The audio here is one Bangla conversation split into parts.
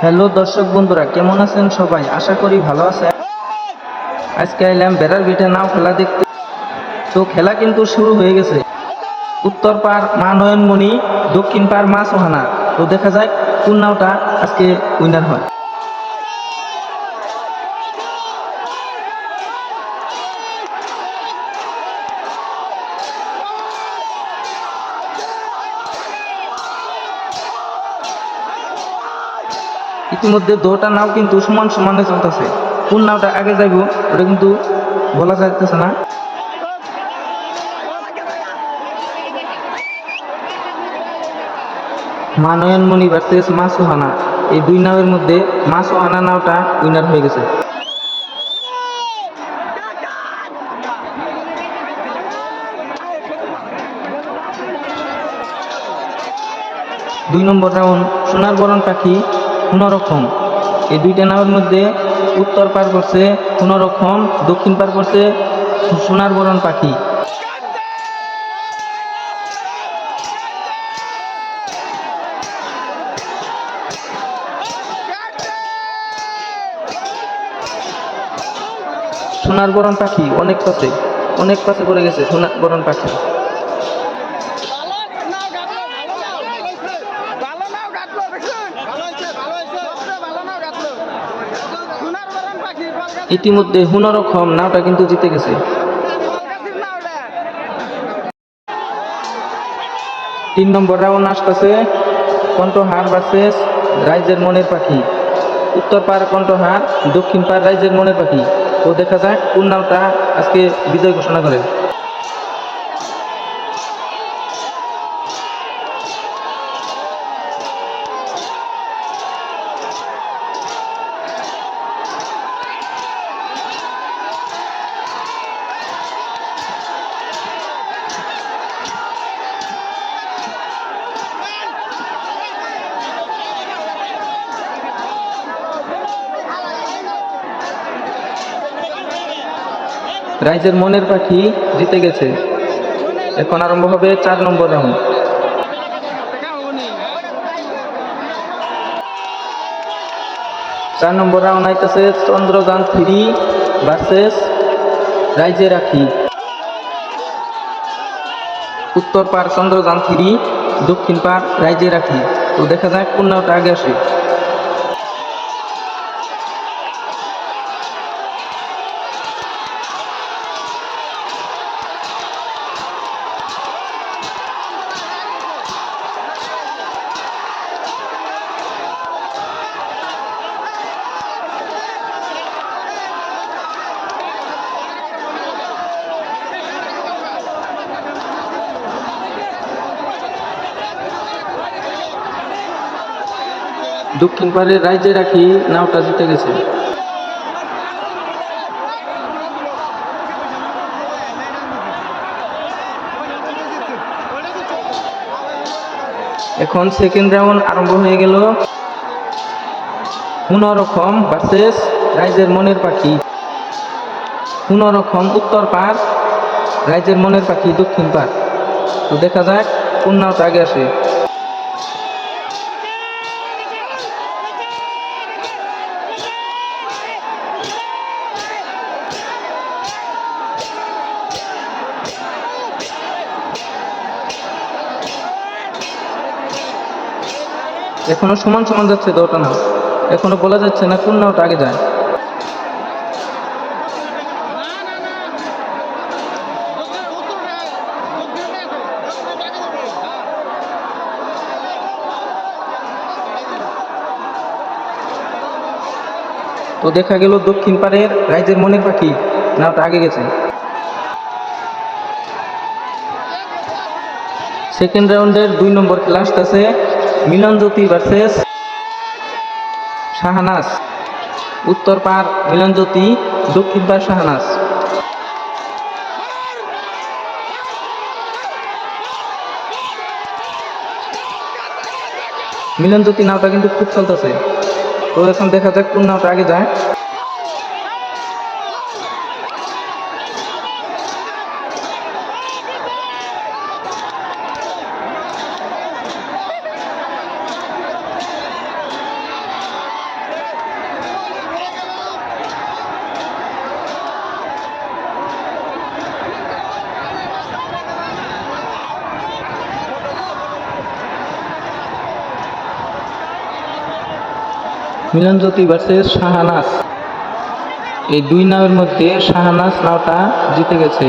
হ্যালো দর্শক বন্ধুরা, কেমন আছেন সবাই? আশা করি ভালো আছেন। আজকে এলাম বেড়ার বিটে নাও খেলা দেখতে। তো খেলা কিন্তু শুরু হয়ে গেছে। উত্তর পার মা নয়নমণি, দক্ষিণ পার মা সোহানা। তো দেখা যায় কোন নাওটা আজকে উইনার হয়। ইতিমধ্যে দুটা নাও কিন্তু সমান সমানে চলতেছে। কোন নাওটা আগে যাইব ওটা কিন্তু বলা যাইতেছে না। মা নয়নমণি ভার্সেস মা সোহানা, এই দুই নাওয়ের মধ্যে মা সোহানা নাওটা উইনার হয়ে গেছে। দুই নম্বর রাউন্ড সোনার বরণ পাখি কোনোরকম। এই দুইটা নামের মধ্যে উত্তর পার করছে কোনোরকম, দক্ষিণ পার করছে সোনার বরণ পাখি। সোনার বরণ পাখি অনেক পাশে পড়ে গেছে সোনার বরণ পাখি। ইতিমধ্যে কোনোরকম নাওটা কিন্তু জিতে গেছে। 3 নম্বর রাউন্ড আসতেছে কণ্ঠহার ভার্সেস রাইজের মনের পাখি। উত্তর পার কণ্ঠহার, দক্ষিণ পার রাইজের মনের পাখি। তো দেখা যাক কোন নাওটা আজকে বিজয় ঘোষণা করে। রাইজের মনের পাখি জিতে গেছে। এখন আরম্ভ হবে 4 নম্বর রাউন্ড। 4 নম্বর রাউন্ড আইতেছে চন্দ্রযান 3 ভার্সেস রাইজে রাখি। উত্তর পার চন্দ্রযান 3, দক্ষিণ পার রাইজে রাখি। তো দেখা যাক কোন নাওটা আগে আসে। দক্ষিণ পাড়ের রাইজে রাখি নাওটা জিতে গেছে। এখন সেকেন্ড রাউন্ড আরম্ভ হয়ে গেল। কোনোরকম ভার্সেস রাইজের মনের পাখি। কোনোরকম উত্তর পার, রাইজের মনের পাখি দক্ষিণ পার। তো দেখা যাক কোন নাওটা আগে আসে। এখনো সমান সমান যাচ্ছে দুটো নাও। এখনো বলা যাচ্ছে না কোন নাওটা আগে যায়। তো দেখা গেল দক্ষিণ পাড়ের রাইজের মনের পাখি নাওটা আগে গেছে। সেকেন্ড রাউন্ডের 2 নম্বর খেলা আসতেছে মিলনজ্যোতি ভার্সেস শাহনাজ। উত্তর পার মিলনজ্যোতি, দক্ষিণ পার শাহনাজ। মিলনজ্যোতি নাওটা কিন্তু খুব চলতেছে। তো এখন দেখা যাক কোন নাওটা আগে যায়। মিলনজ্যোতি ভার্সেস শাহানাজ। এই দুই নামের মধ্যে শাহানাজ নাওটা জিতে গেছে।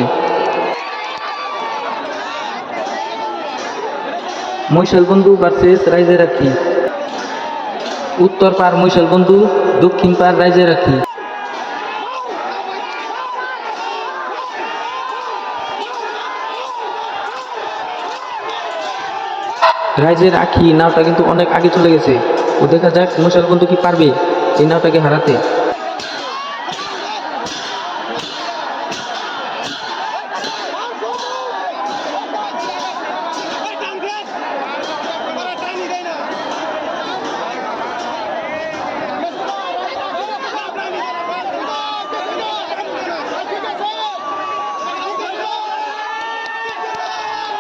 মৈশাল বন্ধু ভার্সেস রাইজে রাখি। উত্তর পার মৈশাল বন্ধু, দক্ষিণ পার রাইজে রাখি। রাইজের আখি নাওটা কিন্তু অনেক আগে চলে গেছে। ও দেখা যাক মৈশাল বন্ধু কি পারবে এই নাওটাকে হারাতে।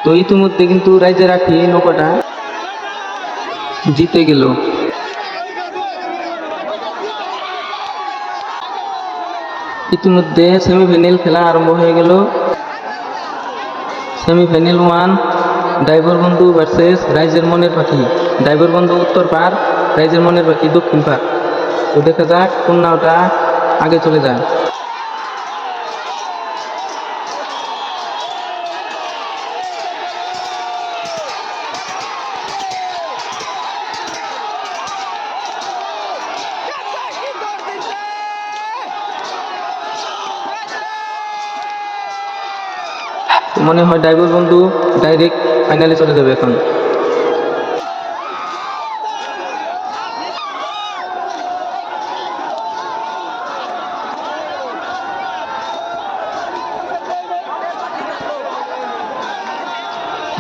তো ইতিমধ্যে কিন্তু রাইজে রাখি নৌকাটা জিতে গেল। ইতিমধ্যে সেমিফাইনাল খেলা আরম্ভ হয়ে গেল। সেমিফাইনাল 1, ড্রাইভার বন্ধু ভার্সেস রাইজের মনের পাখি। ড্রাইভার বন্ধু উত্তর পার, রাইজের মনের পাখি দক্ষিণ পার। তো দেখা যাক কোন নাওটা আগে চলে যায়। মনে হয় ড্রাইভার বন্ধু ডাইরেক্ট ফাইনালে চলে যাবে এখন।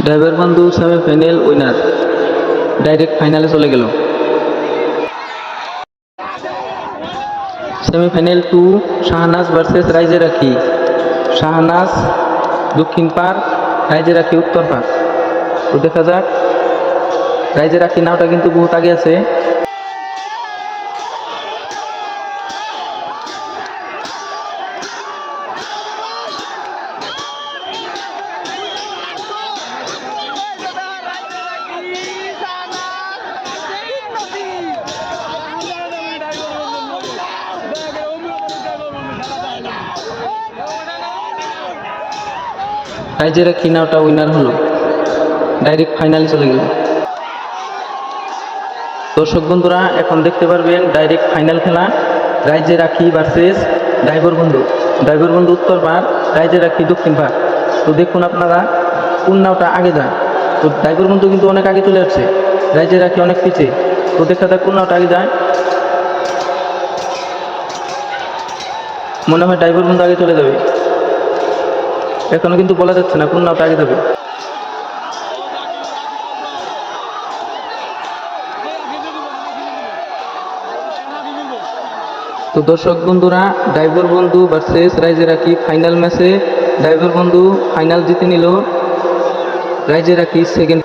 ড্রাইভার বন্ধু সেমিফাইনাল উইনার, ডাইরেক্ট ফাইনালে চলে গেল। সেমিফাইনাল 2, শাহানাজ ভার্সেস রাইজে রাখি। শাহানাজ দক্ষিণ পার, রাইজে রাখি উত্তর পার। তো দেখা যাক, রাইজে রাখি নাওটা কিন্তু বহুত আগে আছে। রাইজে রাখি নাওটা উইনার হলো, ডাইরেক্ট ফাইনালে চলে গেল। দর্শক বন্ধুরা এখন দেখতে পারবেন ডাইরেক্ট ফাইনাল খেলা, রাইজে রাখি ভার্সেস ড্রাইভার বন্ধু। ড্রাইভার বন্ধু উত্তর পার, রাইজে রাখি দক্ষিণ পার। তো দেখুন আপনারা কোন নাওটা আগে যায়। তো ড্রাইভার বন্ধু কিন্তু অনেক আগে চলে আসছে, রাইজে রাখি অনেক পিছিয়ে। তো দেখা যাক কোন নাওটা আগে যায়। মনে হয় ড্রাইভার বন্ধু আগে চলে যাবে, এখনো কিন্তু বলা যাচ্ছে না কোন নাওটা আগে যাবে। তো দর্শক বন্ধুরা, ড্রাইভার বন্ধু ভার্সেস রাইজে রাখি ফাইনাল ম্যাচে ড্রাইভার বন্ধু ফাইনাল জিতে নিল, রাইজে রাখি সেকেন্ড।